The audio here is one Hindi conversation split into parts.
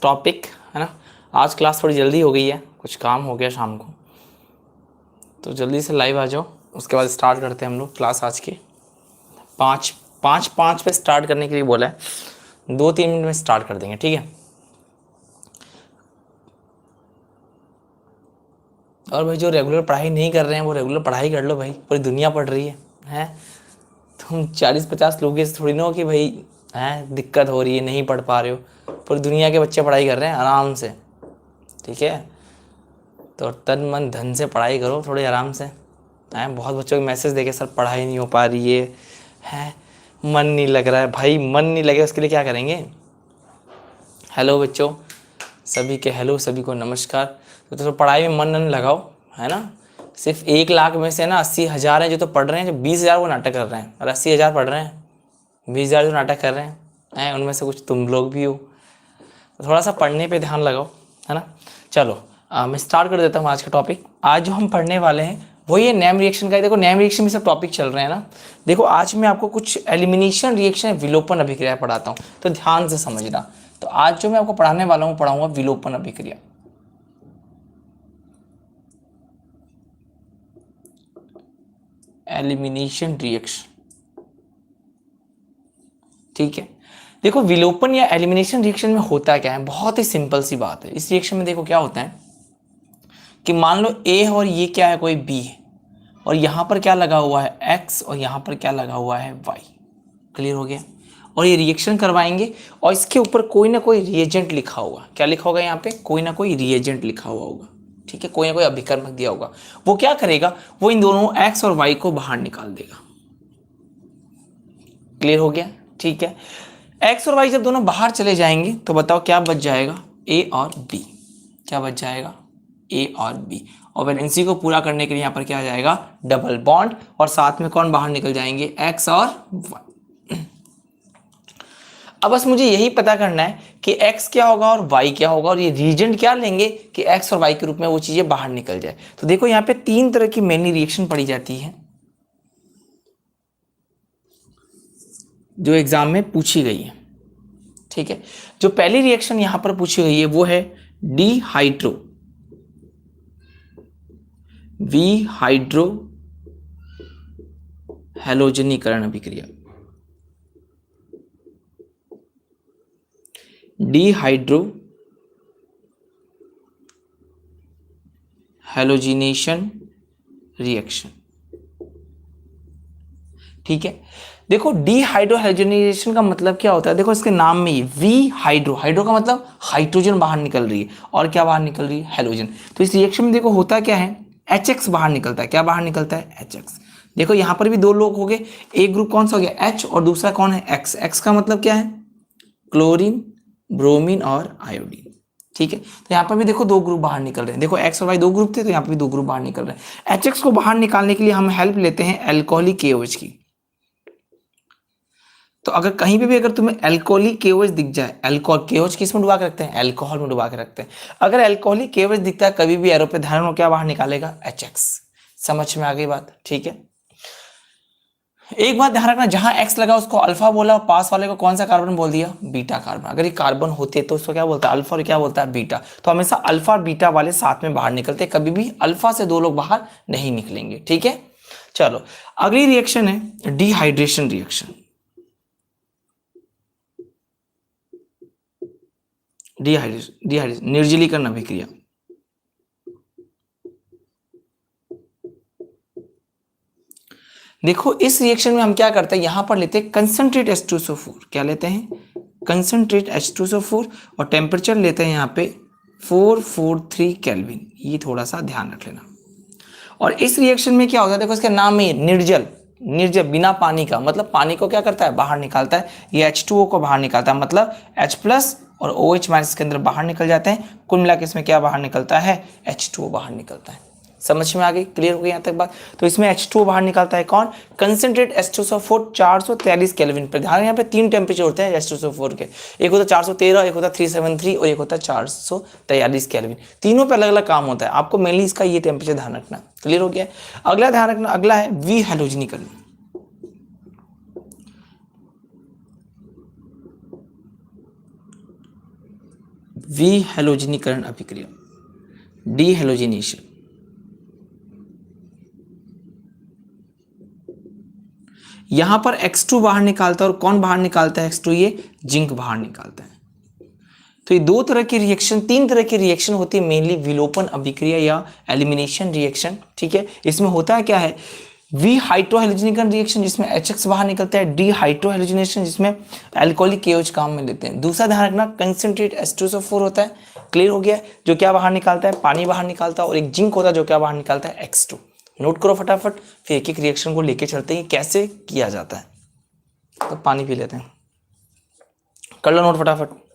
टॉपिक, है ना। आज क्लास थोड़ी जल्दी हो गई है, कुछ काम हो गया शाम को, तो जल्दी से लाइव आ जाओ। उसके बाद स्टार्ट करते हैं हम लोग क्लास। आज के 5 पे स्टार्ट करने के लिए बोला है, 2-3 मिनट में स्टार्ट कर देंगे, ठीक है। और भाई जो रेगुलर पढ़ाई नहीं कर रहे हैं वो रेगुलर पढ़ाई कर लो भाई, पूरी दुनिया पढ़ रही है। तुम 40-50 लोगों से थोड़ी ना हो कि भाई है दिक्कत हो रही है, नहीं पढ़ पा रहे हो। पूरी दुनिया के बच्चे पढ़ाई कर रहे हैं आराम से, ठीक है। तो तन मन धन से पढ़ाई करो थोड़े आराम से। हैं बहुत बच्चों के मैसेज देखे, सर पढ़ाई नहीं हो पा रही है मन नहीं लग रहा है। भाई मन नहीं लगे उसके लिए क्या करेंगे। हेलो बच्चों, सभी के हेलो, सभी को नमस्कार। तो पढ़ाई में मन न लगाओ, है ना। सिर्फ 1 लाख में से ना 80,000 हैं जो तो पढ़ रहे हैं, जो 20,000 वो नाटक कर रहे हैं, और 80,000 पढ़ रहे हैं, 20,000 जो नाटक कर रहे हैं उनमें से कुछ तुम लोग भी हो। तो थोड़ा सा पढ़ने पे ध्यान लगाओ, है ना। चलो मैं स्टार्ट कर देता हूँ आज का टॉपिक। आज जो हम पढ़ने वाले हैं वो ये नेम रिएक्शन का है। देखो नेम रिएक्शन में सब टॉपिक चल रहे हैं ना। देखो आज मैं आपको कुछ एलिमिनेशन रिएक्शन, विलोपन अभिक्रिया पढ़ाता हूँ, तो ध्यान से समझना। तो आज जो मैं आपको पढ़ाने वाला हूँ, पढ़ाऊंगा विलोपन अभिक्रिया। एलिमिनेशन रिएक्शन, ठीक है। देखो विलोपन या एलिमिनेशन रिएक्शन में होता क्या है, बहुत ही सिंपल सी बात है। इस रिएक्शन में देखो क्या होता है कि मान लो ए है और ये क्या है, कोई बी है, और यहाँ पर क्या लगा हुआ है एक्स, और यहाँ पर क्या लगा हुआ है वाई। क्लियर हो गया। और ये रिएक्शन करवाएंगे और इसके ऊपर कोई ना कोई रिएजेंट लिखा होगा। क्या लिखा होगा यहाँ पे, कोई ना कोई रिएजेंट लिखा हुआ होगा, ठीक है। कोई ना कोई अभिकर्मक दिया होगा। वो क्या करेगा, वो इन दोनों एक्स और वाई को बाहर निकाल देगा। क्लियर हो गया, ठीक है। एक्स और वाई जब दोनों बाहर चले जाएंगे तो बताओ क्या बच जाएगा, ए और बी। क्या बच जाएगा, ए और बी। और वैलेंसी को पूरा करने के लिए यहाँ पर क्या आ जाएगा, डबल बॉन्ड, और साथ में कौन बाहर निकल जाएंगे, एक्स और वाई। अब बस मुझे यही पता करना है कि x क्या होगा और y क्या होगा, और ये रीजेंट क्या लेंगे कि x और y के रूप में वो चीजें बाहर निकल जाए। तो देखो यहाँ पे 3 तरह की मेनली रिएक्शन पढ़ी जाती है जो एग्जाम में पूछी गई है, ठीक है। जो पहली रिएक्शन यहां पर पूछी गई है वो है डिहाइड्रो विहाइड्रो हैलोजनीकरण अभिक्रिया। डिहाइड्रो हैलोजिनेशन रिएक्शन, ठीक है। देखो डिहाइड्रो हैलोजनाइजेशन का मतलब क्या होता है, देखो इसके नाम में ही वी हाइड्रो, हाइड्रो का मतलब हाइड्रोजन बाहर निकल रही है, और क्या बाहर निकल रही है, हैलोजन। तो इस रिएक्शन में देखो होता क्या है, HX बाहर निकलता है। क्या बाहर निकलता है, HX। देखो यहां पर भी 2 लोग हो गए, एक ग्रुप कौन सा हो गया H, और दूसरा कौन है X। X का मतलब क्या है, क्लोरीन, ब्रोमीन और आयोडीन, ठीक है। तो यहाँ पर भी देखो 2 ग्रुप बाहर निकल रहे हैं। देखो एक्स और वाई 2 ग्रुप थे, तो यहाँ पर भी 2 ग्रुप बाहर निकल रहे हैं। HX को बाहर निकालने के लिए हम हेल्प लेते हैं एल्कोहलिक KOH की। तो अगर कहीं पे भी अगर तुम्हें एल्कोहलिक KOH दिख जाए, एल्कोहल KOH किस में डुबा के रखते हैं, अल्कोहल में डुबा के रखते हैं। अगर एल्कोहलिक KOH दिखता है कभी भी एरो पे, ध्यान रखो क्या बाहर निकालेगा, HX। समझ में आ गई बात, ठीक है। एक बात ध्यान रखना, जहां X लगा उसको अल्फा बोला, और पास वाले को कौन सा कार्बन बोल दिया, बीटा कार्बन। अगर ये कार्बन होते तो उसको क्या बोलता है, अल्फा, और क्या बोलता है, बीटा। तो हमेशा अल्फा और बीटा वाले साथ में बाहर निकलते, कभी भी अल्फा से 2 लोग बाहर नहीं निकलेंगे, ठीक है। चलो अगली रिएक्शन है डिहाइड्रेशन रिएक्शन। डिहाइड्रेशन निर्जलीकरण अभिक्रिया। देखो इस रिएक्शन में हम क्या करते हैं, यहां पर लेते हैं कंसंट्रेट H2SO4। क्या लेते हैं, कंसंट्रेट H2SO4, और टेम्परेचर लेते हैं यहाँ पे 443 केल्विन। ये थोड़ा सा ध्यान रख लेना। और इस रिएक्शन में क्या होता है, देखो इसके नाम में निर्जल, निर्जल बिना पानी का, मतलब पानी को क्या करता है, बाहर निकालता है। ये H2O को बाहर निकालता है, मतलब H+ और OH- के अंदर बाहर निकल जाते हैं। कुल मिला के इसमें क्या बाहर निकलता है, H2O बाहर निकलता है। समझ में आ गई, क्लियर हो गई यहाँ तक बात। तो इसमें H2O बाहर निकलता है कौन, कंसंट्रेट H2SO4 443 केल्विन पर। ध्यान यहाँ पे 3 टेम्परेचर होते हैं H2SO4 के, एक होता है 413, एक होता है 373, और एक होता है 443 केल्विन। तीनों पे अलग अलग काम होता है, आपको मेनली इसका ये टेम्परेचर ध्यान रखना। क्लियर हो गया। अगला ध्यान रखना, अगला है विहैलोजनीकरण। विहेलोजीनीकरण अभिक्रिया, डीहेलोजिनेशन। यहां पर X2 बाहर निकालता है, और कौन बाहर निकालता है X2? ये जिंक बाहर निकालता है। तो ये दो तरह की रिएक्शन, तीन तरह की रिएक्शन होती है मेनली, विलोपन अभिक्रिया या एलिमिनेशन रिएक्शन। ठीक है, इसमें होता क्या है, वी हाइड्रोहेलोजिनेशन रिएक्शन जिसमें HX बाहर निकलता है, डी हाइड्रोहेलोजिनेशन जिसमें अल्कोहलिक KOH काम में लेते हैं। दूसरा ध्यान रखना, कंसंट्रेट H2SO4 होता है। क्लियर हो गया? जो क्या बाहर निकालता है, पानी बाहर निकालता है, और एक जिंक होता है जो क्या बाहर निकालता है, X2। नोट करो फटाफट, फिर एक एक रिएक्शन को लेके चलते हैं कैसे किया जाता है। तो पानी पी लेते हैं, कर लो नोट फटाफट।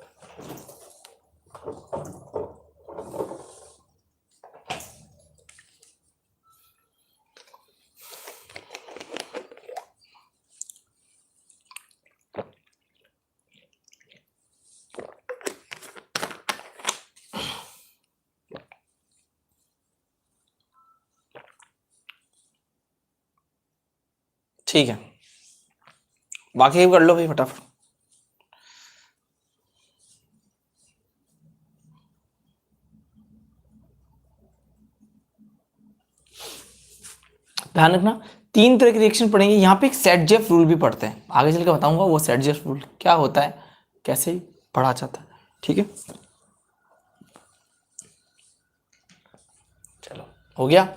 ठीक है, बाकी कर लो भाई फटाफट। ध्यान रखना, तीन तरह के रिएक्शन पढ़ेंगे। यहाँ पे एक सेट-जेफ रूल भी पढ़ते हैं, आगे चल के बताऊंगा वो सेट-जेफ रूल क्या होता है, कैसे पढ़ा जाता है। ठीक है, चलो हो गया।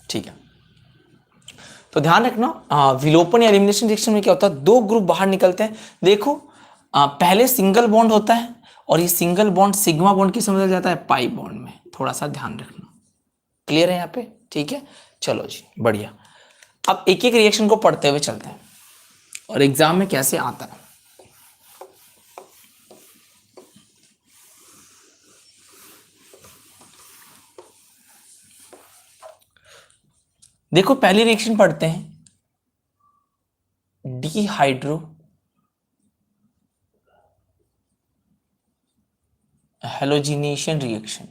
ठीक है, तो ध्यान रखना, विलोपन या एलिमिनेशन रिएक्शन में क्या होता है, दो ग्रुप बाहर निकलते हैं। देखो, पहले सिंगल बॉन्ड होता है, और ये सिंगल बॉन्ड सिग्मा बॉन्ड किस में बदल जाता है, पाई बॉन्ड में। थोड़ा सा ध्यान रखना। क्लियर है यहाँ पे? ठीक है, चलो जी, बढ़िया। अब एक एक रिएक्शन को पढ़ते हुए चलते हैं और एग्जाम में कैसे आता है। देखो, पहली रिएक्शन पढ़ते हैं, डीहाइड्रो हेलोजिनेशन रिएक्शन,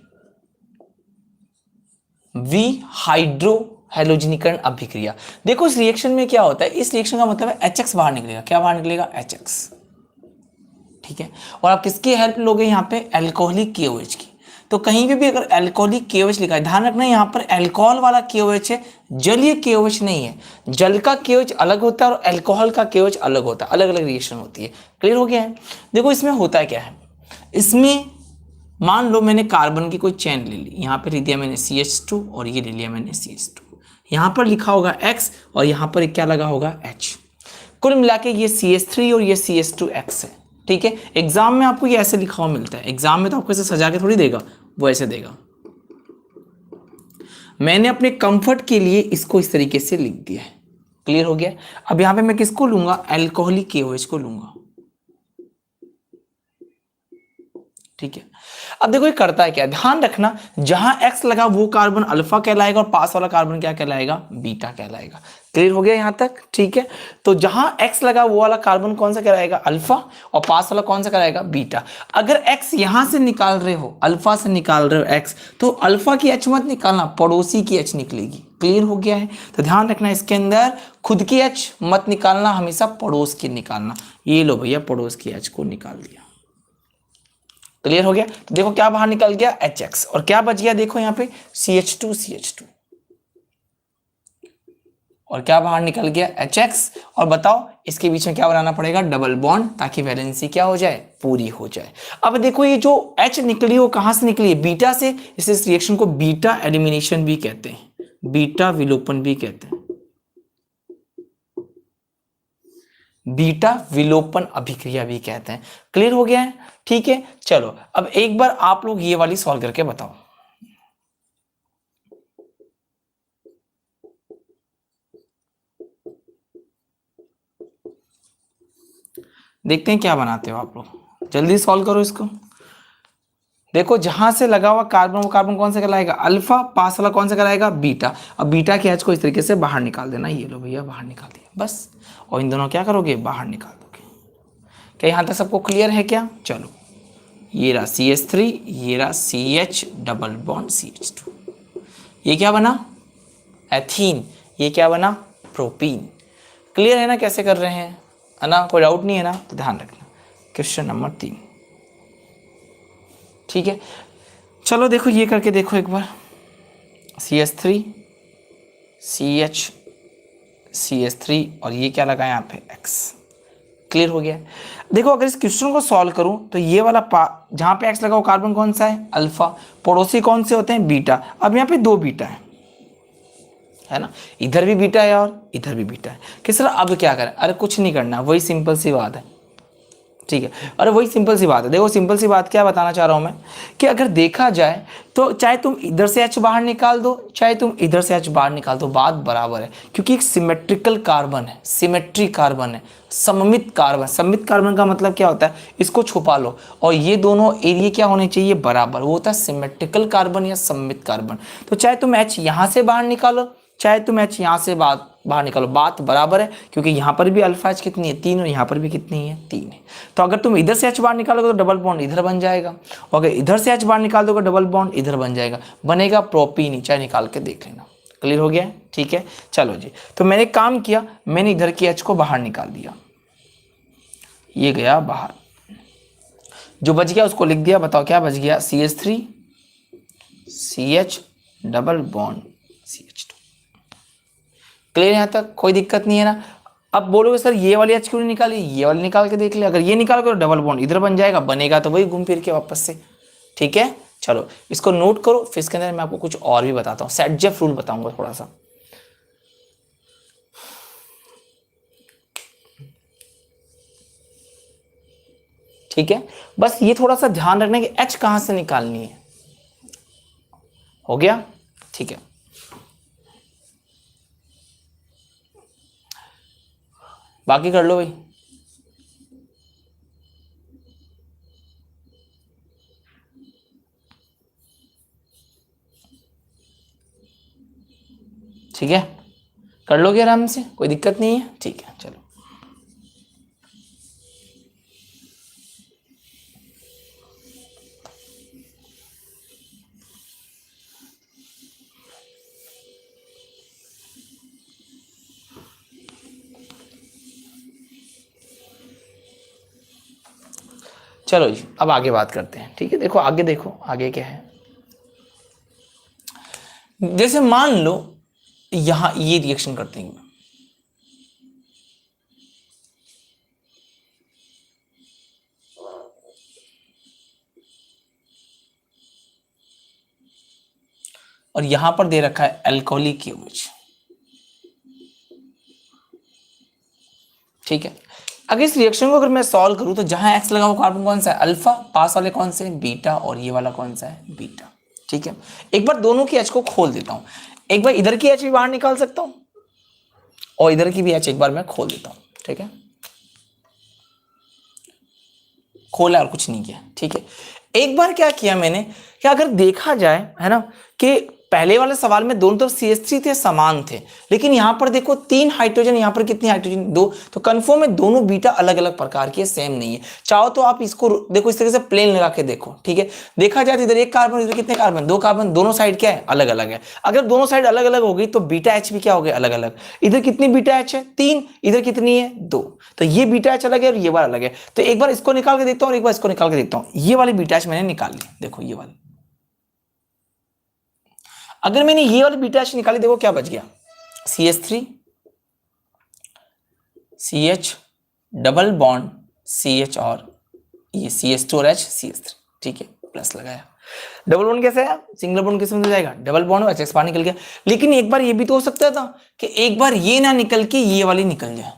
विहाइड्रो हेलोजिनीकरण अभिक्रिया। देखो, इस रिएक्शन में क्या होता है, इस रिएक्शन का मतलब है HX बाहर निकलेगा। क्या बाहर निकलेगा? HX। ठीक है, और आप किसकी हेल्प लोगे यहाँ पे, अल्कोहलिक KOH की। तो कहीं भी अगर अल्कोहलिक KOH लिखा है, ध्यान रखना यहाँ पर अल्कोहल वाला KOH है, जलीय KOH नहीं है। जल का KOH अलग होता है और अल्कोहल का KOH अलग होता है, अलग अलग रिएक्शन होती है। क्लियर हो गया है? देखो, इसमें होता है क्या है, इसमें मान लो मैंने कार्बन की कोई चेन ले ली, यहाँ पे ले दिया मैंने CH2 और ये ले लिया मैंने CH2। यहाँ पर लिखा होगा X और यहाँ पर क्या लगा होगा H। कुल मिला के ये CH3 और ये CH2X है। ठीक है, एग्जाम में आपको ये ऐसे लिखा हुआ मिलता है। एग्जाम में तो आपको ऐसे सजा के थोड़ी देगा, वो ऐसे देगा। मैंने अपने कंफर्ट के लिए इसको इस तरीके से लिख दिया है। क्लियर हो गया? अब यहाँ पे मैं किसको लूंगा, अल्कोहलिक KOH को लूंगा। ठीक है, अब देखो ये करता है क्या, ध्यान रखना, जहां X लगा वो कार्बन अल्फा कहलाएगा और पास वाला कार्बन क्या कहलाएगा, बीटा कहलाएगा। क्लियर हो गया यहां तक? ठीक है, तो जहां X लगा वो वाला कार्बन कौन सा कहलाएगा, अल्फा, और पास वाला कौन सा कहलाएगा, बीटा। अगर X यहां से निकाल रहे हो, अल्फा से निकाल रहे हो X, तो अल्फा की H मत निकालना, पड़ोसी की H निकलेगी। क्लियर हो गया है? तो ध्यान रखना, इसके अंदर खुद की H मत निकालना, हमेशा पड़ोस की निकालना। ये लो भैया, पड़ोस की H को निकाल दिया। क्लियर हो गया? तो देखो क्या बाहर निकल गया, HX, और क्या बच गया, देखो यहाँ पे CH2 CH2, और क्या बाहर निकल गया, HX। और बताओ इसके बीच में क्या बनाना पड़ेगा, डबल बॉन्ड, ताकि वैलेंसी क्या हो जाए, पूरी हो जाए। अब देखो ये जो H निकली वो कहां से निकली है, बीटा से। इस रिएक्शन को बीटा एलिमिनेशन भी कहते हैं, बीटा विलोपन भी कहते हैं, बीटा विलोपन अभिक्रिया भी कहते हैं। क्लियर हो गया है? ठीक है, चलो अब एक बार आप लोग ये वाली सॉल्व करके बताओ। देखते हैं क्या बनाते हो आप लोग, जल्दी सॉल्व करो इसको। देखो, जहां से लगा हुआ कार्बन, वो कार्बन कौन सा कहलाएगा, अल्फा, पास वाला कौन सा कहलाएगा, बीटा। अब बीटा के H को इस तरीके से बाहर निकाल देना। ये लो भैया, बाहर निकाल दिया बस, और इन दोनों क्या करोगे, बाहर निकाल दोगे। क्या यहां तक सबको क्लियर है क्या? चलो, ये रहा CH3, ये रहा CH डबल बॉन्ड CH2, ये क्या बना, एथीन, ये क्या बना, प्रोपीन। क्लियर है ना कैसे कर रहे हैं, है ना? कोई डाउट नहीं है ना? तो ध्यान रखना। क्वेश्चन नंबर 3, ठीक है, चलो देखो ये करके देखो एक बार, CH3 CH CH3 और ये क्या लगा यहाँ पे X। क्लियर हो गया। देखो अगर इस क्वेश्चन को सॉल्व करूं तो ये वाला जहां पे X लगा वो कार्बन कौन सा है, अल्फा, पड़ोसी कौन से होते हैं, बीटा। अब यहाँ पे 2 बीटा है ना, इधर भी बीटा है और इधर भी बीटा है। किस तरह, अब क्या करें, अरे कुछ नहीं करना, वही सिंपल सी बात है, ठीक है। अरे वही सिंपल सी बात है, देखो सिंपल सी बात क्या बताना चाह रहा हूं मैं, कि अगर देखा जाए तो चाहे तुम इधर से H बाहर निकाल दो, चाहे तुम इधर से H बाहर निकाल दो, बात बराबर है, क्योंकि एक सिमेट्रिकल कार्बन है, सिमेट्री कार्बन है, सममित कार्बन। सममित कार्बन का मतलब क्या होता है, इसको छुपा लो और ये दोनों एरिया क्या होने चाहिए, बराबर, वो होता है सिमेट्रिकल कार्बन या सममित कार्बन। तो चाहे तुम H यहां से बाहर निकालो, चाहे तुम H यहाँ से बाहर निकालो, बात बराबर है, क्योंकि यहाँ पर भी अल्फा H कितनी है, 3, और यहाँ पर भी कितनी है, 3 है। तो अगर तुम इधर से H बाहर निकालोगे तो डबल बॉन्ड इधर बन जाएगा, और अगर इधर से H बाहर निकाल दोगे डबल बॉन्ड इधर बन जाएगा, बनेगा प्रोपीन, चाहे निकाल के देख लेना। क्लियर हो गया, ठीक है। चलो जी, तो मैंने काम किया, मैंने इधर की H को बाहर निकाल दिया, ये गया बाहर, जो बच गया उसको लिख दिया, बताओ क्या बच गया, CH3 CH double bond CH2। Clear, यहां तक कोई दिक्कत नहीं है ना। अब बोलोगे सर ये वाली H क्यों नहीं निकाली, ये वाली निकाल के देख ले, अगर ये निकाल तो डबल बॉन्ड इधर बन जाएगा, बनेगा तो वही घूम फिर के वापस से, ठीक है। चलो इसको नोट करो, फिर इसके अंदर मैं आपको कुछ और भी बताता हूँ, सेट-जेफ रूल बताऊंगा थोड़ा सा। ठीक है, बस ये थोड़ा सा ध्यान रखना कि H कहां से निकालनी है। हो गया, ठीक है। बाकी कर लो भाई। ठीक है, कर लोगे आराम से, कोई दिक्कत नहीं है, ठीक है। चलो चलो जी, अब आगे बात करते हैं, ठीक है। देखो आगे, देखो आगे क्या है, जैसे मान लो यहां ये रिएक्शन करते हैं, और यहां पर दे रखा है अल्कोहलिक KOH, ठीक है। अगर इस रिएक्शन को अगर मैं सॉल्व करूं तो जहां X लगा वो कार्बन कौन सा है, अल्फा, पास वाले कौन से, बीटा, और ये वाला कौन सा है, बीटा, ठीक है। एक बार दोनों की H को खोल देता हूं, एक बार इधर की H भी बाहर निकाल सकता हूं और इधर की भी H एक बार मैं खोल देता हूं, ठीक है। खोला और कुछ नहीं किया, ठीक है। एक बार क्या किया मैंने, कि अगर देखा जाए है ना, कि पहले वाले सवाल में दोनों तरफ CH3 थे, समान थे, लेकिन यहां पर देखो 3 हाइड्रोजन, यहां पर कितनी हाइड्रोजन, 2, तो कंफर्म है दोनों बीटा अलग अलग प्रकार की है, सेम नहीं है। चाहो तो आप इसको देखो इस तरह से प्लेन लगा के देखो, ठीक है। देखा जाए तो इधर एक कार्बन, इधर कितने कार्बन, 2 कार्बन, दोनों साइड क्या है, अलग अलग है। अगर दोनों साइड अलग अलग हो गई तो बीटा H भी क्या हो गया, अलग अलग। इधर कितनी बीटा H है, 3, इधर कितनी है, 2, तो ये बीटा H अलग है और ये वाला अलग है। तो एक बार इसको निकाल के देखता हूं और एक बार इसको निकाल के देखता हूं। ये वाली बीटा H मैंने निकाल ली, देखो ये वाली। अगर मैंने ये वाली बीटा H निकाली, देखो क्या बच गया, CH3 CH double bond CH और ये CH2 और H CH3, ठीक है, प्लस लगाया। डबल बॉन्ड कैसे है, सिंगल बॉन्ड किस में जाएगा, डबल बॉन्ड और H बाहर निकल गया। लेकिन एक बार ये भी तो हो सकता था कि एक बार ये ना निकल के ये वाली निकल जाए,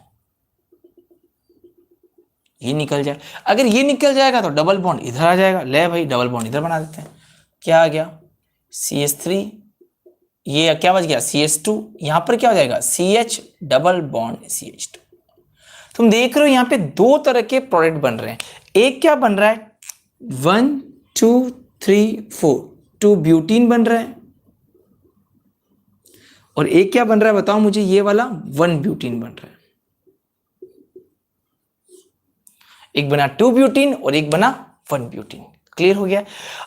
ये निकल जाए। अगर ये निकल जाएगा तो डबल बॉन्ड इधर आ जाएगा, ले भाई डबल बॉन्ड इधर बना देते हैं। क्या आ गया, CH3, ये क्या बच गया, CH2, यहां पर क्या हो जाएगा, CH डबल बॉन्ड CH2। तुम देख रहे हो यहां पे 2 तरह के प्रोडक्ट बन रहे हैं। एक क्या बन रहा है, 1 2 3 4, 2 ब्यूटीन बन रहा है, और एक क्या बन रहा है बताओ मुझे, ये वाला 1 ब्यूटीन बन रहा है। एक बना 2 ब्यूटीन और एक बना 1 ब्यूटीन। क्लियर हो गया।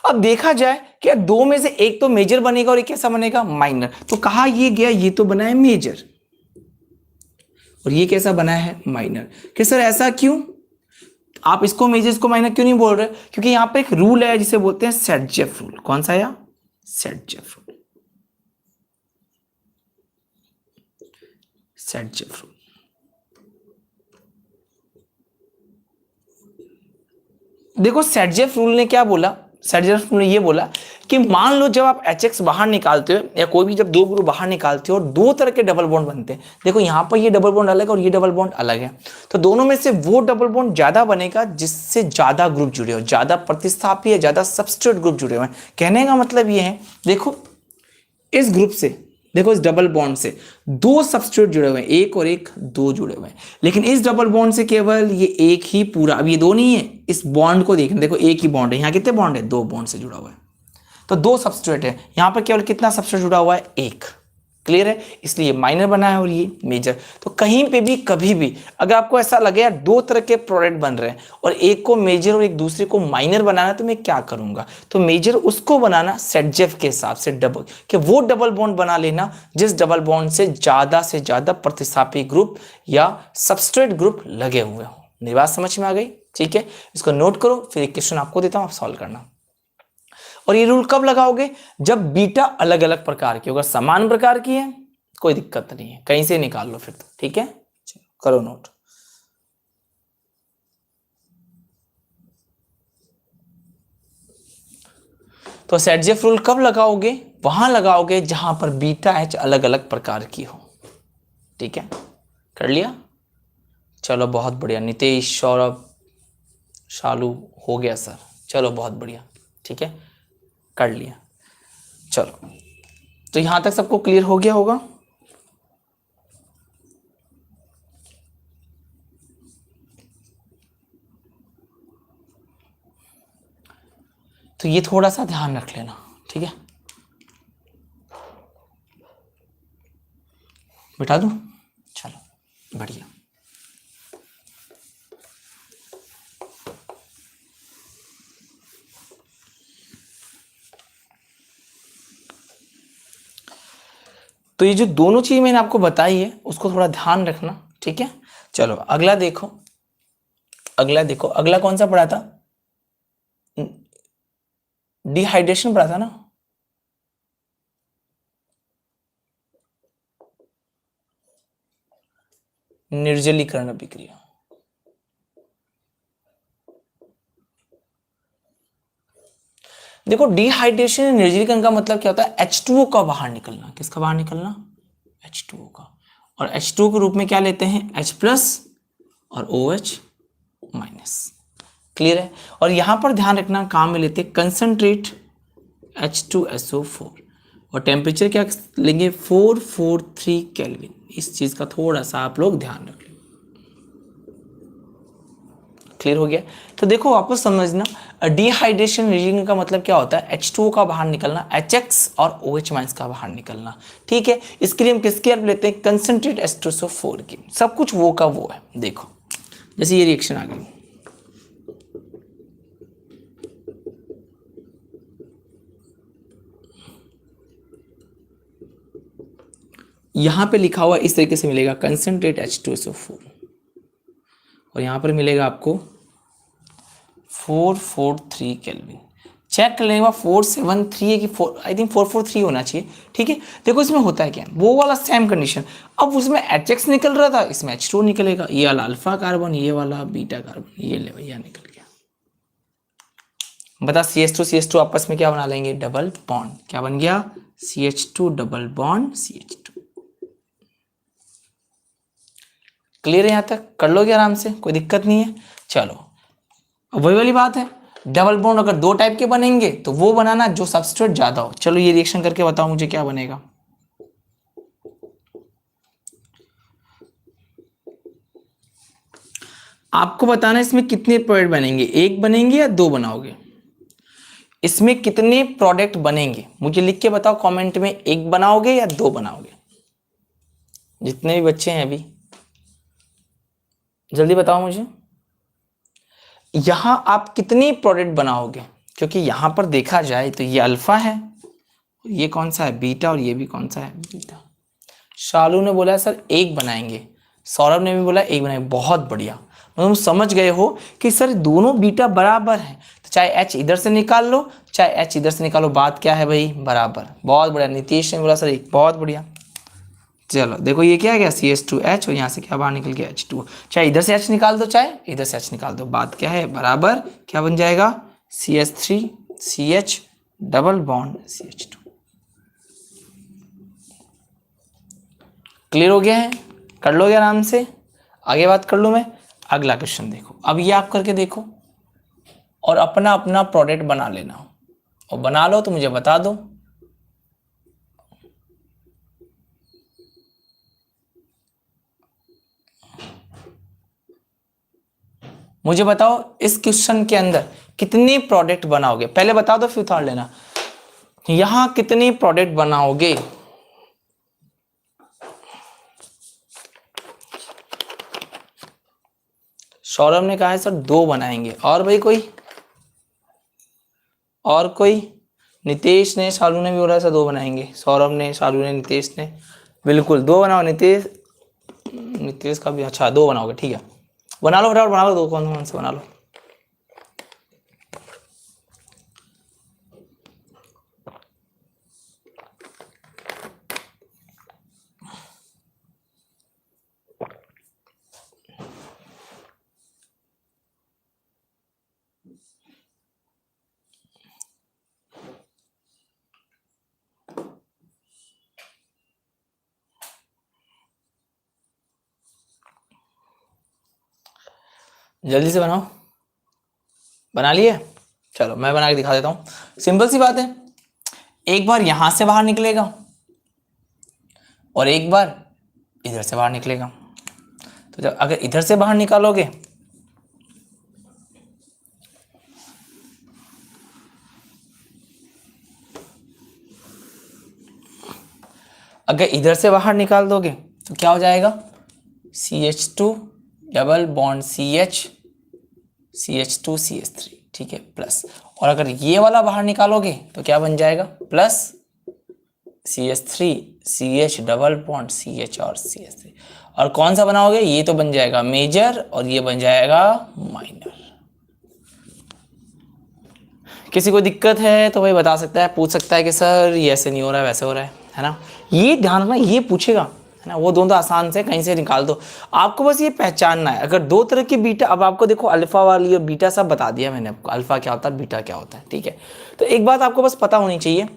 अब देखा जाए कि 2 में से एक तो मेजर बनेगा और एक कैसा बनेगा, माइनर। तो कहा ये गया, ये तो बना है मेजर और ये कैसा बना है, माइनर। कि सर ऐसा क्यों, आप इसको मेजर इसको माइनर क्यों नहीं बोल रहे? क्योंकि यहाँ पे एक रूल है जिसे बोलते हैं सेट-जेफ रूल। कौन सा है? Set-Jeff rule. Set-Jeff rule. देखो सेट-जेफ रूल ने क्या बोला? सेट-जेफ रूल ने ये बोला कि मान लो जब आप HX बाहर निकालते हो या कोई भी जब दो ग्रुप बाहर निकालते हो और दो तरह के डबल बॉन्ड बनते हैं, देखो यहां पर ये डबल बॉन्ड अलग है और ये डबल बॉन्ड अलग है, तो दोनों में से वो डबल बॉन्ड ज्यादा बनेगा जिससे ज्यादा ग्रुप जुड़े हो, ज्यादा प्रतिस्थापी या ज्यादा सबस्ट्रेट ग्रुप जुड़े हुए हैं। कहने का मतलब ये है, देखो इस ग्रुप से, देखो इस डबल बॉन्ड से दो सबस्ट्रेट जुड़े हुए हैं, एक और एक, दो जुड़े हुए हैं, लेकिन इस डबल बॉन्ड से केवल ये एक ही पूरा, अब ये दो नहीं है, इस बॉन्ड को देखना, देखो एक ही बॉन्ड है, यहाँ कितने बॉन्ड है? दो बॉन्ड से जुड़ा हुआ है, तो दो सबस्ट्रेट है, यहां पर केवल कितना सबस्ट्रेट जुड़ा हुआ है? एक। क्लियर है? इसलिए माइनर बना है और ये मेजर। तो कहीं पे भी कभी भी अगर आपको ऐसा लगे यार दो तरह के प्रोडक्ट बन रहे हैं और एक को मेजर और एक दूसरे को माइनर बनाना, तो मैं क्या करूंगा? तो मेजर उसको बनाना सेट-जेफ के हिसाब से डबल, कि वो डबल बॉन्ड बना लेना जिस डबल बॉन्ड से ज्यादा प्रतिस्थापी ग्रुप या सबस्ट्रेट ग्रुप लगे हुए हो। मेरी बात समझ में आ गई? ठीक है, इसको नोट करो, फिर एक क्वेश्चन आपको देता हूं, आप सॉल्व करना। और ये रूल कब लगाओगे? जब बीटा अलग अलग प्रकार की, अगर समान प्रकार की है कोई दिक्कत नहीं है, कहीं से निकाल लो फिर तो। ठीक है, चलो करो नोट। तो सेट-जेफ रूल कब लगाओगे? वहां लगाओगे जहां पर बीटा एच अलग अलग प्रकार की हो। ठीक है, कर लिया? चलो बहुत बढ़िया, नितेश, सौरभ, शालू, हो गया सर, चलो बहुत बढ़िया। ठीक है, कर लिया। चलो, तो यहां तक सबको क्लियर हो गया होगा? तो ये थोड़ा सा ध्यान रख लेना। ठीक है, बिठा दूं? चलो बढ़िया। तो ये जो दोनों चीज मैंने आपको बताई है उसको थोड़ा ध्यान रखना। ठीक है, चलो अगला देखो, अगला कौन सा पढ़ा था? डिहाइड्रेशन पढ़ा था ना? निर्जलीकरण अभिक्रिया। देखो डिहाइड्रेशन निर्जलीकरण का मतलब क्या होता है? H2O का बाहर निकलना। किसका बाहर निकलना? H2O का। और H2O के रूप में क्या लेते हैं? H प्लस और OH माइनस। क्लियर है? और यहां पर ध्यान रखना, काम में लेते हैं कंसंट्रेट H2SO4 और टेम्परेचर क्या लेंगे? 443 केल्विन। इस चीज का थोड़ा सा आप लोग ध्यान रख लो। क्लियर हो गया? तो देखो वापस समझना, डिहाइड्रेशन निर्जलीकरण का मतलब क्या होता है? H2O का बाहर निकलना, HX और OH माइनस का बाहर निकलना। ठीक है, इसके लिए हम किसकी हेल्प लेते हैं? कंसंट्रेट H2SO4 की। सब कुछ वो का वो है। देखो जैसे ये रिएक्शन आ गई, यहां पे लिखा हुआ इस तरीके से मिलेगा कंसंट्रेट H2SO4 और यहां पर मिलेगा आपको 443 केल्विन। चेक कर लेगा 473 है कि 4, आई थिंक 443 होना चाहिए। ठीक है, देखो इसमें होता है क्या, वो वाला सेम कंडीशन, अब उसमें HX निकल रहा था, इसमें H2 निकलेगा, ये वाला अल्फा कार्बन, ये वाला बीटा कार्बन, ये ले भैया निकल गया। बता CH2 आपस में क्या बना लेंगे? Double bond. क्या बन गया? CH2 double bond CH2। Clear है? यहां तक कर लोगे आराम से, कोई दिक्कत नहीं है। चलो अब वही वाली बात है, डबल बॉन्ड अगर दो टाइप के बनेंगे तो वो बनाना जो सबस्ट्रेट ज्यादा हो। चलो ये रिएक्शन करके बताओ मुझे क्या बनेगा? आपको बताना इसमें कितने प्रोडक्ट बनेंगे, एक बनेंगे या दो बनाओगे? इसमें कितने प्रोडक्ट बनेंगे मुझे लिख के बताओ कमेंट में, एक बनाओगे या दो बनाओगे? जितने भी बच्चे हैं अभी जल्दी बताओ मुझे, यहां आप कितनी प्रोडक्ट बनाओगे? क्योंकि यहां पर देखा जाए तो ये अल्फा है, ये कौन सा है? बीटा, और ये भी कौन सा है? बीटा। शालू ने बोला सर एक बनाएंगे, सौरभ ने भी बोला एक बनाएंगे। बहुत बढ़िया, तुम समझ गए हो कि सर दोनों बीटा बराबर हैं, तो चाहे एच इधर से निकाल लो चाहे एच इधर से निकालो, बात क्या है भाई, बराबर। बहुत बढ़िया, नीतीश ने बोला सर एक, बहुत बढ़िया। चलो देखो ये क्या है, गया CH2H और यहाँ से क्या बाहर निकल गया H2O। चाहे इधर से H निकाल दो चाहे इधर से H निकाल दो, बात क्या है, बराबर। क्या बन जाएगा, CH3CH double bond CH2। Clear हो गया है, कर लोगे आराम से। आगे बात कर लूँ मैं, अगला क्वेश्चन देखो। अब ये आप करके देखो और अपना अपना प्रोडक्ट बना लेना, और बना लो तो मुझे बता दो। मुझे बताओ इस क्वेश्चन के अंदर कितने प्रोडक्ट बनाओगे, पहले बता दो फिर उतार लेना। यहां कितने प्रोडक्ट बनाओगे, सौरभ ने कहा है सर 2 बनाएंगे, और भाई कोई, और कोई, नितेश ने, शालू ने भी बोला सर 2 बनाएंगे, सौरभ ने, शालू ने, नितेश ने, बिल्कुल 2 बनाओ। नितेश, नितेश का भी, अच्छा 2 बनाओगे, ठीक है, बना लो फटाफट, बना लो 2, कौन कौन से बना लो। जल्दी से बनाओ, बना लिए, चलो मैं बना के दिखा देता हूँ। सिंपल सी बात है, एक बार यहां से बाहर निकलेगा और एक बार इधर से बाहर निकलेगा। तो जब अगर इधर से बाहर निकालोगे अगर इधर से बाहर निकाल दोगे तो क्या हो जाएगा, CH2 double bond CH, CH2 CH3, ठीक है, प्लस। और अगर ये वाला बाहर निकालोगे तो क्या बन जाएगा, plus CH3 CH double bond CH और CH3। और कौन सा बनाओगे, ये तो बन जाएगा मेजर और ये बन जाएगा माइनर। किसी को दिक्कत है तो भाई बता सकता है, पूछ सकता है कि सर ये ऐसे नहीं हो रहा है, वैसे हो रहा है ना। ये ध्यान रखना, ये पूछेगा, है ना। वो दोनों तो आसान से कहीं से निकाल दो, आपको बस ये पहचानना है। अगर 2 तरह की बीटा, अब आपको देखो अल्फा वाली और बीटा सब बता दिया मैंने आपको, अल्फा क्या होता है, बीटा क्या होता है, ठीक है। तो एक बात आपको बस पता होनी चाहिए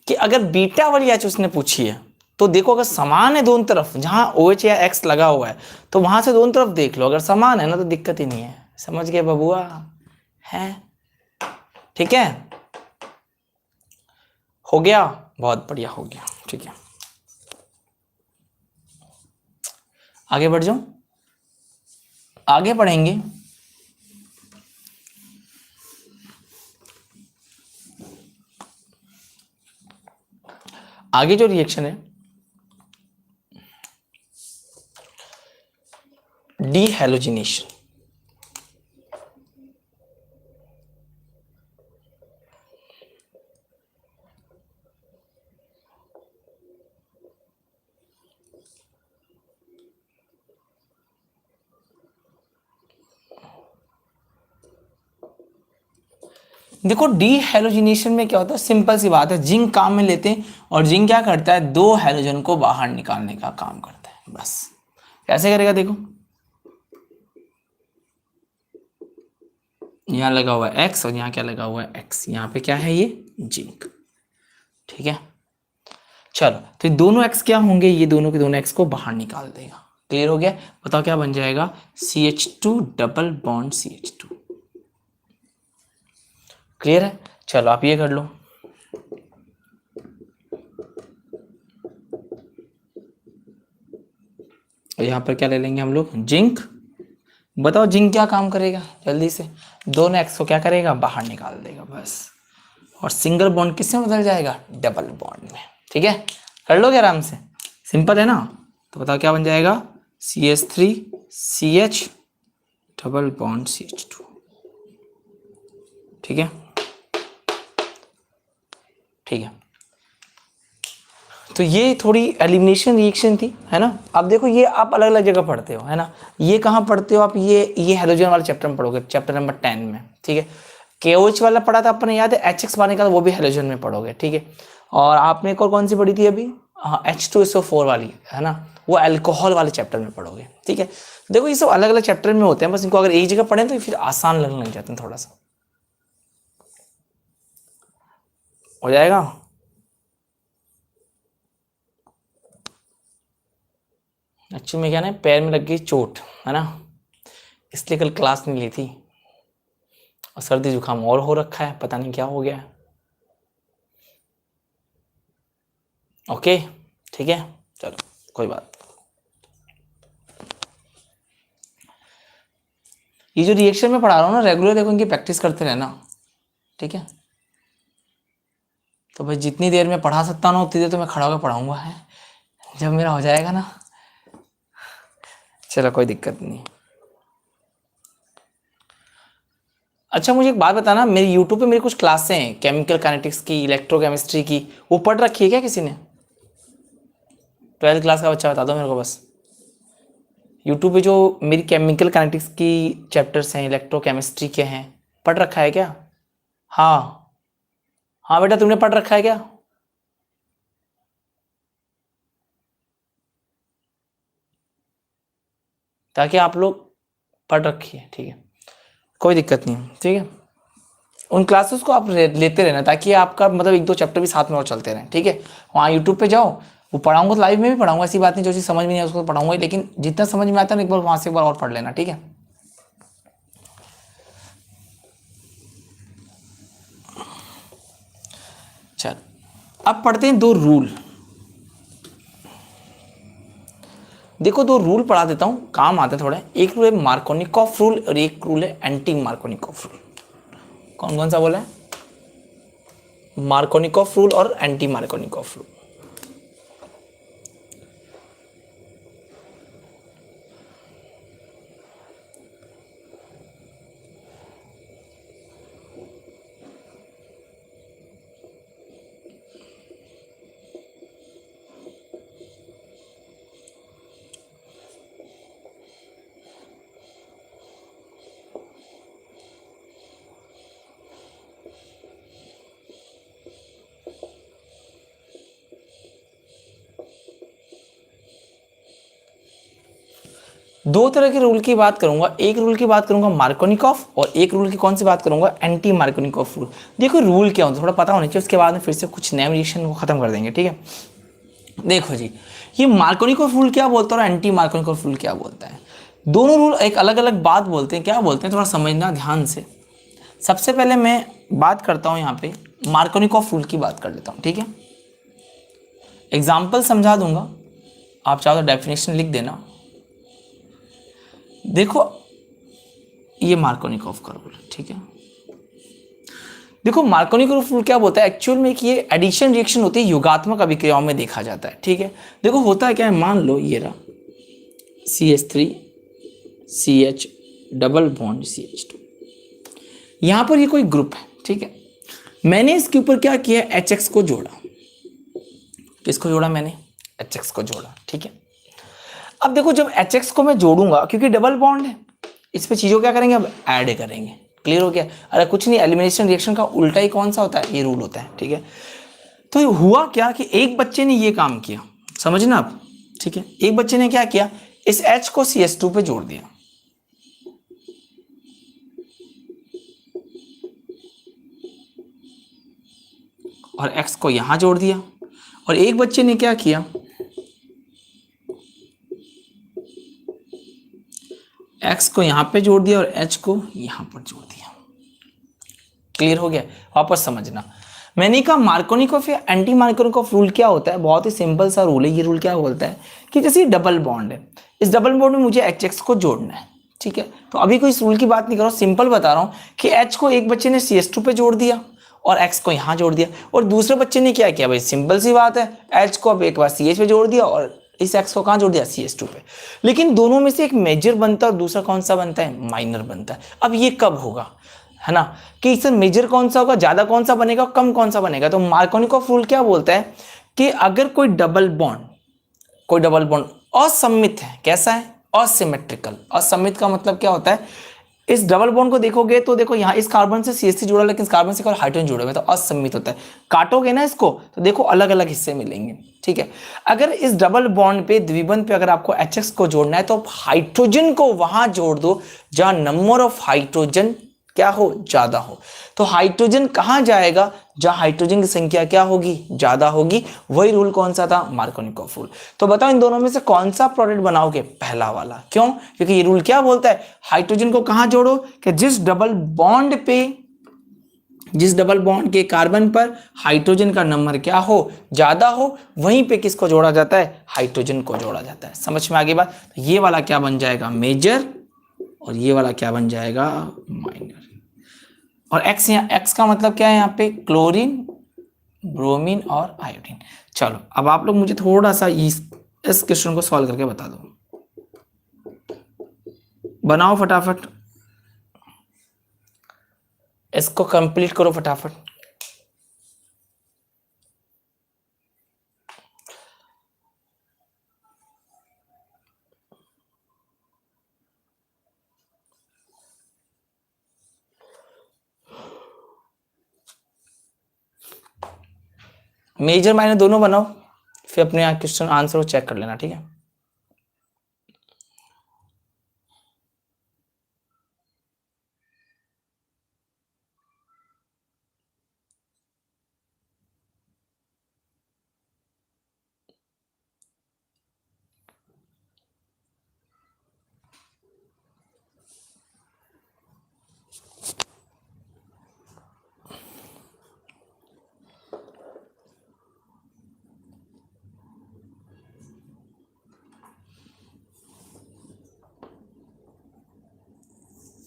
कि अगर बीटा वाली एच उसने पूछी है तो देखो, अगर समान है दोनों तरफ, जहां OH या X लगा हुआ है तो वहां से दोनों तरफ देख लो, अगर समान है ना तो दिक्कत ही नहीं है। समझ गए बबुआ, है, ठीक है, हो गया, बहुत बढ़िया हो गया, ठीक है। आगे बढ़ जाओ, आगे बढ़ेंगे। आगे जो रिएक्शन है डीहैलोजिनेशन, देखो डीहैलोजिनेशन में क्या होता है, सिंपल सी बात है, जिंक काम में लेते हैं और जिंक क्या करता है, 2 हैलोजन को बाहर निकालने का काम करता है, बस। कैसे करेगा देखो, यहां लगा हुआ है X और यहां क्या लगा हुआ है X, यहां पे क्या है, ये जिंक, ठीक है। चलो तो ये दोनों X क्या होंगे, ये दोनों के दोनों X को बाहर निकाल देगा। क्लियर हो गया, बताओ क्या बन जाएगा, CH2 double bond CH2। Clear है, चलो आप ये कर लो। यहां पर क्या ले लेंगे हम लोग, जिंक। बताओ जिंक क्या काम करेगा, जल्दी से, दोनों X को क्या करेगा, बाहर निकाल देगा, बस। और सिंगल बॉन्ड किससे बदल जाएगा, डबल बॉन्ड में, ठीक है। कर लोगे आराम से, सिंपल है ना। तो बताओ क्या बन जाएगा, CH3 CH double bond CH2, ठीक है, ठीक है। तो ये थोड़ी एलिमिनेशन रिएक्शन थी, है ना। अब देखो ये आप अलग अलग जगह पढ़ते हो, है ना। ये कहाँ पढ़ते हो आप, ये हेलोजन वाले चैप्टर में पढ़ोगे, चैप्टर नंबर 10 में, ठीक है। KOH वाला पढ़ा था अपने, याद है, HX वाले का, वो भी हेलोजन में पढ़ोगे, ठीक है। और आपने एक और कौन सी पढ़ी थी अभी, हाँ, H2SO4 वाली, है ना, वो अल्कोहल वाले चैप्टर में पढ़ोगे, ठीक है। देखो ये सब अलग अलग चैप्टर में होते हैं, बस इनको अगर एक जगह पढ़ें तो फिर आसान लगने लग जाते हैं, थोड़ा सा हो जाएगा। एक्चुअली में क्या ना, पैर में लग गई चोट, है ना, इसलिए कल क्लास नहीं ली थी, और सर्दी जुकाम और हो रखा है, पता नहीं क्या हो गया है। ओके, ठीक है, चलो कोई बात। ये जो रिएक्शन में पढ़ा रहा हूँ ना रेगुलर, देखो इनकी प्रैक्टिस करते रहना, ठीक है। तो भाई जितनी देर में पढ़ा सकता ना उतनी देर तो मैं खड़ा होकर पढ़ाऊंगा, है, जब मेरा हो जाएगा ना, चलो कोई दिक्कत नहीं। अच्छा मुझे एक बात बताना, मेरी यूट्यूब पे मेरी कुछ क्लासें हैं केमिकल काइनेटिक्स की, इलेक्ट्रोकेमिस्ट्री की, वो पढ़ रखी है क्या किसी ने? 12th क्लास का बच्चा बता दो मेरे को बस। यूट्यूब पे जो मेरी केमिकल काइनेटिक्स की चैप्टर्स हैं, इलेक्ट्रोकेमिस्ट्री के हैं, पढ़ रखा है क्या? हाँ हाँ बेटा, तुमने पढ़ रखा है क्या? ताकि आप लोग पढ़ रखी है, ठीक है, कोई दिक्कत नहीं, ठीक है। उन क्लासेस को आप लेते रहना, ताकि आपका मतलब 1-2 चैप्टर भी साथ में और चलते रहें, ठीक है। वहाँ यूट्यूब पे जाओ, वो पढ़ाऊंगा तो लाइव में भी पढ़ाऊंगा, ऐसी बात नहीं, जो चीज़ समझ में नहीं है उसको पढ़ाऊंगा, लेकिन जितना समझ में आता है ना, एक बार वहाँ से एक बार और पढ़ लेना, ठीक है। चल अब पढ़ते हैं 2 रूल। देखो 2 रूल पढ़ा देता हूँ, काम आते हैं थोड़े। एक रूल है मार्कोनिकॉफ रूल और एक रूल है एंटी मार्कोनिकॉफ रूल। कौन कौन सा बोला है? मार्कोनिकॉफ रूल और एंटी मार्कोनिकॉफ रूल। दो तरह के रूल की बात करूंगा, एक रूल की बात करूंगा मार्कोनिकॉफ, और एक रूल की कौन सी बात करूंगा, एंटी मार्कोनिकॉफ रूल। देखो रूल क्या होता है थोड़ा पता होना चाहिए, उसके बाद में फिर से कुछ नए रिएक्शन को खत्म कर देंगे, ठीक है। देखो जी, ये मार्कोनिकॉफ रूल क्या बोलता है और एंटी मार्कोनिकॉफ रूल क्या बोलता है, दोनों रूल एक अलग अलग बात बोलते हैं। क्या बोलते हैं थोड़ा समझना ध्यान से। सबसे पहले मैं बात करता हूँ यहाँ पे मार्कोनिकॉफ रूल की बात कर लेता हूँ, ठीक है। एग्जाम्पल समझा दूंगा, आप चाहो तो डेफिनेशन लिख देना। देखो ये मार्कोनिकॉफ का रूल, ठीक है। देखो मार्कोनिकॉफ रूल क्या बोलता है एक्चुअल में, कि ये एडिशन रिएक्शन होती है, युगात्मक अभिक्रियाओं में देखा जाता है, ठीक है। देखो होता है क्या है, मान लो ये रहा CH3 CH double bond CH2, यहां पर ये कोई ग्रुप है, ठीक है। मैंने इसके ऊपर क्या किया, HX को जोड़ा। किसको जोड़ा मैंने? HX को जोड़ा, ठीक है। अब देखो जब HX को मैं जोड़ूंगा, क्योंकि डबल बॉन्ड है, इस पे चीजों क्या करेंगे, अब ऐड करेंगे। क्लियर हो गया? अरे कुछ नहीं, एलिमिनेशन रिएक्शन का उल्टा ही कौन सा होता है, ये रूल होता है, ठीक है। तो हुआ क्या कि एक बच्चे ने ये काम किया, समझना आप, ठीक है। एक बच्चे ने क्या किया, इस H को CH2 पे जोड़ दिया, और X को यहां जोड़ दिया। और एक बच्चे ने क्या किया, X को यहां पे जोड़ दिया और H को यहां पर जोड़ दिया। क्लियर हो गया? वापस समझना, मैंने कहा मार्कोनिकॉफ या एंटी मार्कोनिकॉफ रूल क्या होता है, बहुत ही सिंपल सा रूल है। ये रूल क्या बोलता है कि जैसे डबल बॉन्ड है, इस डबल बॉन्ड में मुझे HX को जोड़ना है, ठीक है। तो अभी कोई इस रूल की बात नहीं कर रहा हूं, सिंपल बता रहा हूं कि H को एक बच्चे ने CH2 पे जोड़ दिया और X को यहां जोड़ दिया, और दूसरे बच्चे ने क्या किया, भाई सिंपल सी बात है, H को अब एक बार CH पे जोड़ दिया और इस X को कहां जोड़ दिया, CH2 पे। लेकिन दोनों में से एक मेजर बनता है और दूसरा कौन सा बनता है, माइनर बनता है। अब ये कब होगा, है ना, कि इससे मेजर कौन सा होगा, ज्यादा कौन सा बनेगा, कम कौन सा बनेगा। तो मार्कोनिकॉफ रूल क्या बोलता है कि अगर कोई डबल बॉन्ड असममित है, कैसा है, असिमेट्रिकल। असममित का मतलब क्या होता है, इस डबल बॉन्ड को देखोगे तो देखो यहाँ इस कार्बन से CH3 जुड़ा, लेकिन इस कार्बन से केवल हाइड्रोजन जुड़े हुए, तो असममित होता है। काटोगे ना इसको तो देखो अलग अलग हिस्से मिलेंगे, ठीक है। अगर इस डबल बॉन्ड पे द्विबंध पे अगर आपको HX को जोड़ना है तो हाइड्रोजन को वहां जोड़ दो जहां नंबर ऑफ हाइड्रोजन क्या हो, ज्यादा हो। तो हाइड्रोजन कहां जाएगा, जहां हाइड्रोजन की संख्या क्या होगी, ज्यादा होगी। वही रूल कौन सा था, मार्कोनिकॉफ रूल। तो बताओ इन दोनों में से कौन सा प्रोडक्ट बनाओगे, पहला वाला। क्यों, क्योंकि ये रूल क्या बोलता है, हाइड्रोजन को कहां जोड़ो, कि जिस डबल बॉन्ड के कार्बन पर हाइड्रोजन का नंबर क्या हो, ज्यादा हो, वहीं पे किसको जोड़ा जाता है, हाइड्रोजन को जोड़ा जाता है। समझ में आ गई बात। तो ये वाला क्या बन जाएगा, मेजर, और ये वाला क्या बन जाएगा, माइनर। और एक्स का मतलब क्या है यहाँ पे, क्लोरीन, ब्रोमीन और आयोडीन। चलो अब आप लोग मुझे थोड़ा सा इस क्वेश्चन को सॉल्व करके बता दो, बनाओ फटाफट, इसको कंप्लीट करो फटाफट। मेजर माइनर दोनों बनाओ, फिर अपने यहाँ क्वेश्चन आंसर को चेक कर लेना, ठीक है।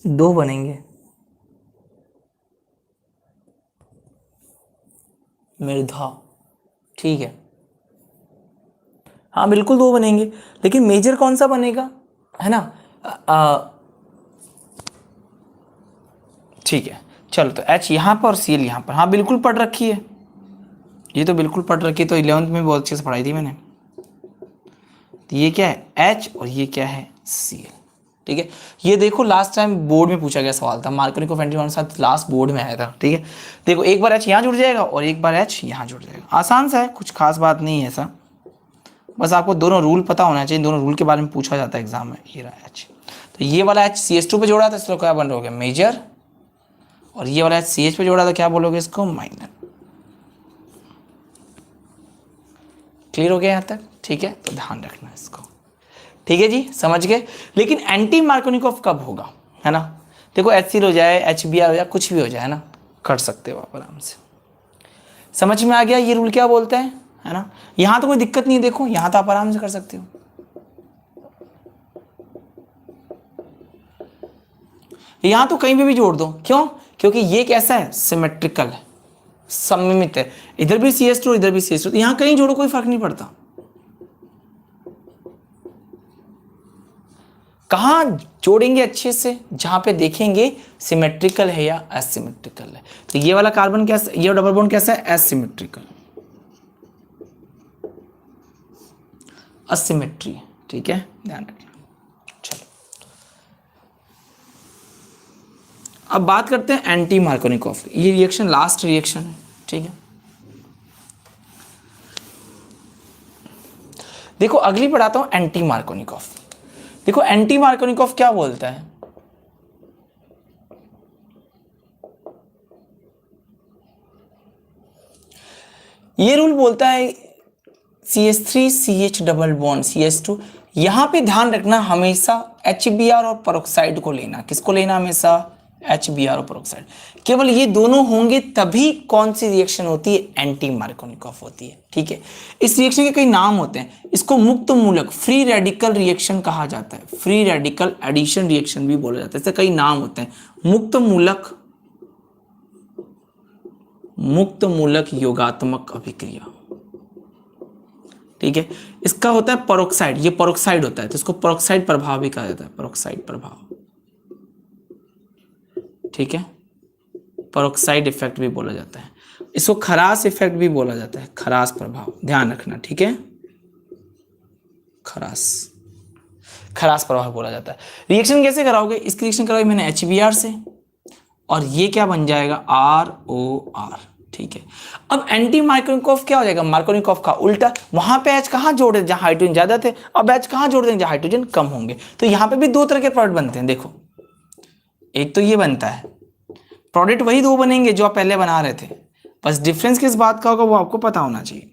दो बनेंगे मृधा, ठीक है। हाँ बिल्कुल दो बनेंगे, लेकिन मेजर कौन सा बनेगा, है ना। ठीक है चलो, तो H यहाँ पर और Cl यहाँ पर, हाँ बिल्कुल पढ़ रखी है, ये तो बिल्कुल पढ़ रखी है, तो 11th में बहुत अच्छे से पढ़ाई थी मैंने। तो ये क्या है H और ये क्या है Cl, ठीक है। ये देखो लास्ट टाइम बोर्ड में पूछा गया सवाल था, मार्कोनिकॉफ एंटीबॉन्ड के साथ लास्ट बोर्ड में आया था, ठीक है। देखो एक बार H यहाँ जुड़ जाएगा और एक बार H यहाँ जुड़ जाएगा, आसान सा है, कुछ खास बात नहीं है ऐसा, बस आपको दोनों रूल पता होना चाहिए, दोनों रूल के बारे में पूछा जाता है एग्जाम में। ये रहा H, तो ये वाला H CH2 पे जोड़ा था, इसको क्या बन रहा मेजर, और ये वाला H CH पे जोड़ा था, क्या बोलोगे इसको, माइनर। क्लियर हो गया यहाँ तक, ठीक है। तो ध्यान रखना इसको, ठीक है जी, समझ गए। लेकिन एंटी मार्कोनिकॉफ कब होगा, है ना। देखो HCl हो जाए, HBr हो जाए, कुछ भी हो जाए ना, कर सकते हो आप आराम से। समझ में आ गया ये रूल क्या बोलते हैं, है ना। यहां तो कोई दिक्कत नहीं है, देखो यहां तो आप आराम से कर सकते हो। यहां तो कहीं भी जोड़ दो, क्यों, क्योंकि ये कैसा है, सिमेट्रिकल है, सममित है। इधर भी CH2 इधर भी CH2, तो यहां कहीं जोड़ो कोई फर्क नहीं पड़ता। कहां जोड़ेंगे अच्छे से, जहां पे देखेंगे सिमेट्रिकल है या एसिमेट्रिकल है। तो ये वाला कार्बन कैसा, ये डबल बॉन्ड कैसा है, एसिमेट्रिकल, असिमेट्री, ठीक है, ध्यान रखना। चलो अब बात करते हैं एंटी मार्कोनिकॉफ। ये रिएक्शन लास्ट रिएक्शन है, ठीक है। देखो अगली पढ़ाता हूं एंटी मार्कोनिकॉफ। देखो एंटी मार्कोनिकॉफ क्या बोलता है, ये रूल बोलता है CH3 CH double bond CH2, यहां पे ध्यान रखना हमेशा HBr और पेरोक्साइड को लेना। किसको लेना, हमेशा HBr और पेरोक्साइड। केवल ये दोनों होंगे तभी कौन सी रिएक्शन होती है, एंटी मार्कोनिकॉफ होती है, ठीक है। इस रिएक्शन के कई नाम होते हैं, इसको मुक्त मूलक फ्री रेडिकल रिएक्शन कहा जाता है, फ्री रेडिकल एडिशन रिएक्शन भी बोला जाता है, इससे कई नाम होते हैं। मुक्त मूलक योगात्मक अभिक्रिया, ठीक है। इसका होता है पेरोक्साइड, ये पेरोक्साइड होता है, तो इसको पेरोक्साइड प्रभाव भी कहा जाता है, पेरोक्साइड प्रभाव, ठीक है, पेरोक्साइड इफेक्ट भी बोला जाता है। इसको खरास इफेक्ट भी बोला जाता है, खरास प्रभाव, ध्यान रखना, ठीक है। खरास प्रभाव बोला जाता है। रिएक्शन कैसे कराओगे, इसकी रिएक्शन कराओगे मैंने HBr से, और ये क्या बन जाएगा, ROR, ठीक है। अब एंटी मार्कोनिकोव क्या हो जाएगा, मार्कोनिकोव का उल्टा, वहां पे H कहाँ जोड़ दे जहां हाइड्रोजन ज्यादा थे, अब H कहाँ जोड़ देंगे जहां हाइड्रोजन कम होंगे। तो यहाँ पे भी दो तरह के प्रोडक्ट बनते हैं, देखो एक तो ये बनता है, प्रोडक्ट वही दो बनेंगे जो आप पहले बना रहे थे, बस डिफरेंस किस बात का होगा वो आपको पता होना चाहिए।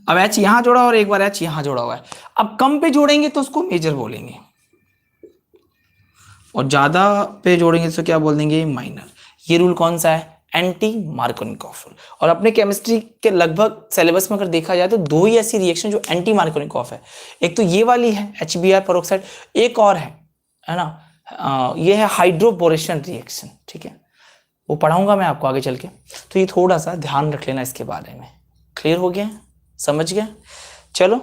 अब H यहां जोड़ा और एक बार H यहां जोड़ा हुआ है, अब कम पे जोड़ेंगे तो उसको मेजर बोलेंगे, और ज्यादा पे जोड़ेंगे तो क्या बोल देंगे, माइनर। ये रूल कौन सा है, एंटी मार्कोनिकोव रूल। और अपने केमिस्ट्री के लगभग सिलेबस में अगर देखा जाए तो दो ही ऐसी रिएक्शन जो एंटी मार्कोनिकोव है, एक तो ये वाली है HBr पेरोक्साइड, एक और है ना, ये है हाइड्रोबोरेशन रिएक्शन, ठीक है, वो पढ़ाऊंगा मैं आपको आगे चल के। तो ये थोड़ा सा ध्यान रख लेना इसके बारे में। क्लियर हो गया, समझ गया। चलो,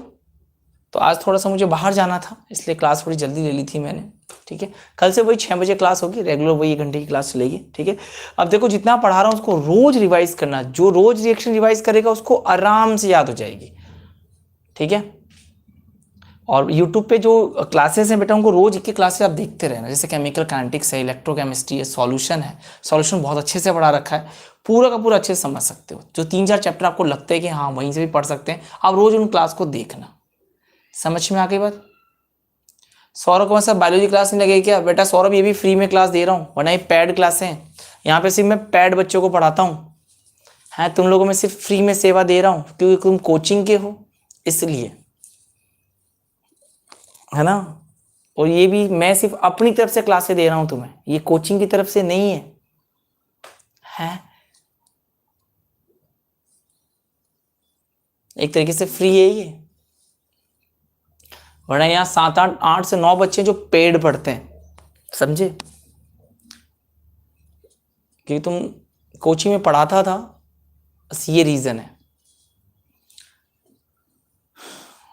तो आज थोड़ा सा मुझे बाहर जाना था इसलिए क्लास थोड़ी जल्दी ले ली थी मैंने, ठीक है। कल से वही 6 बजे क्लास होगी, रेगुलर वही 1 घंटे की क्लास चलेगी, ठीक है। अब देखो जितना पढ़ा रहा हूँ उसको रोज रिवाइज करना, जो रोज रिएक्शन रिवाइज करेगा उसको आराम से याद हो जाएगी, ठीक है। और यूट्यूब पे जो क्लासेस हैं बेटा उनको रोज एक ही क्लासेस आप देखते रहना, जैसे केमिकल काइनेटिक्स है, इलेक्ट्रोकेमिस्ट्री है, सॉल्यूशन है, सॉल्यूशन बहुत अच्छे से पढ़ा रखा है, पूरा का पूरा अच्छे से समझ सकते हो। जो 3-4 चैप्टर आपको लगते हैं कि हाँ वहीं से भी पढ़ सकते हैं, आप रोज उन क्लास को देखना। समझ में आ गई बात। सौरभ को सब बायोलॉजी क्लास नहीं लगेगी क्या बेटा, सौरभ ये भी फ्री में क्लास दे रहा हूँ, वरना ये पैड क्लास है, यहाँ पे सिर्फ मैं पैड बच्चों को पढ़ाता हूँ, है तुम लोगों में सिर्फ फ्री में सेवा दे रहा हूँ क्योंकि तुम कोचिंग के हो इसलिए, है ना। और ये भी मैं सिर्फ अपनी तरफ से क्लासेस दे रहा हूँ तुम्हें, ये कोचिंग की तरफ से नहीं है, एक तरीके से फ्री है ये। वरना यहाँ 7-8 से 9 बच्चे जो पेड पढ़ते हैं, समझे, क्योंकि तुम कोचिंग में पढ़ाता था, बस ये रीजन है।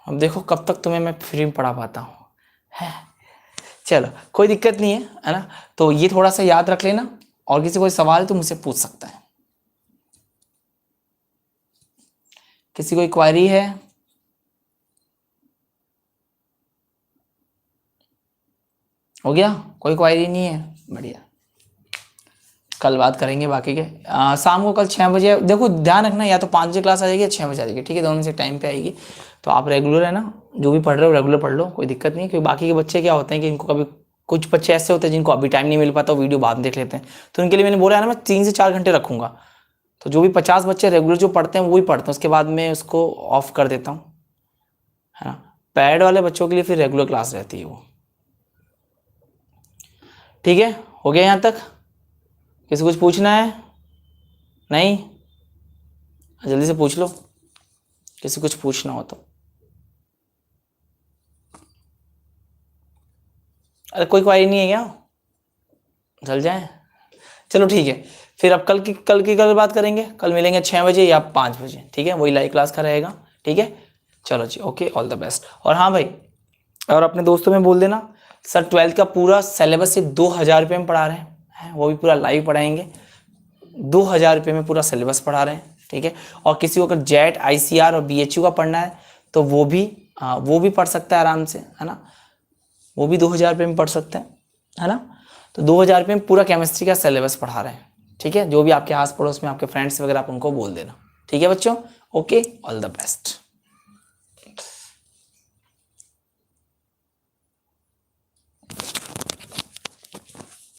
अब देखो कब तक तुम्हें मैं फ्री में पढ़ा पाता हूँ, है। चलो कोई दिक्कत नहीं है ना। तो ये थोड़ा सा याद रख लेना, और किसी कोई सवाल है तो मुझसे पूछ सकता है। किसी कोई क्वेरी है, हो गया, कोई क्वेरी नहीं है, बढ़िया। कल बात करेंगे बाकी के, शाम को कल 6 बजे, देखो ध्यान रखना या तो 5 बजे क्लास आ जाएगी या 6 बजे आ जाएगी, ठीक है, दोनों में से टाइम पे आएगी। तो आप रेगुलर है ना, जो भी पढ़ रहे हो रेगुलर पढ़ लो, कोई दिक्कत नहीं है। क्योंकि बाकी के बच्चे क्या होते हैं कि इनको कभी, कुछ बच्चे ऐसे होते हैं जिनको अभी टाइम नहीं मिल पाता, वीडियो बाद में देख लेते हैं, तो उनके लिए मैंने बोला है ना मैं 3 से 4 घंटे रखूंगा। तो जो भी 50 बच्चे रेगुलर जो पढ़ते हैं वही पढ़ते हैं, उसके बाद मैं उसको ऑफ कर देता हूँ, है ना। पैड वाले बच्चों के लिए फिर रेगुलर क्लास रहती है वो, ठीक है। हो गया यहाँ तक, किसी कुछ पूछना है, नहीं, जल्दी से पूछ लो किसी कुछ पूछना हो तो। अरे कोई क्वारी नहीं है क्या, चल जाए, चलो ठीक है। फिर अब कल बात करेंगे, कल मिलेंगे 6 बजे या 5 बजे, ठीक है, वही लाइव क्लास का रहेगा, ठीक है। चलो जी, ओके, ऑल द बेस्ट। और हाँ भाई, और अपने दोस्तों में बोल देना, सर 12th का पूरा सिलेबस सिर्फ 2000 रुपये में पढ़ा रहे हैं, वो भी पूरा लाइव पढ़ाएंगे, 2000 रुपये में पूरा सिलेबस पढ़ा रहे हैं, ठीक है। और किसी को अगर जेट ICR और BHU का पढ़ना है तो वो भी पढ़ सकता है आराम से, है ना, वो भी 2000 रुपये में पढ़ सकते हैं, है ना। तो 2000 रुपये में पूरा केमिस्ट्री का सिलेबस पढ़ा रहे हैं, ठीक है। जो भी आपके आस पड़ोस में आपके फ्रेंड्स वगैरह आप उनको बोल देना, ठीक है बच्चों, ओके, ऑल द बेस्ट।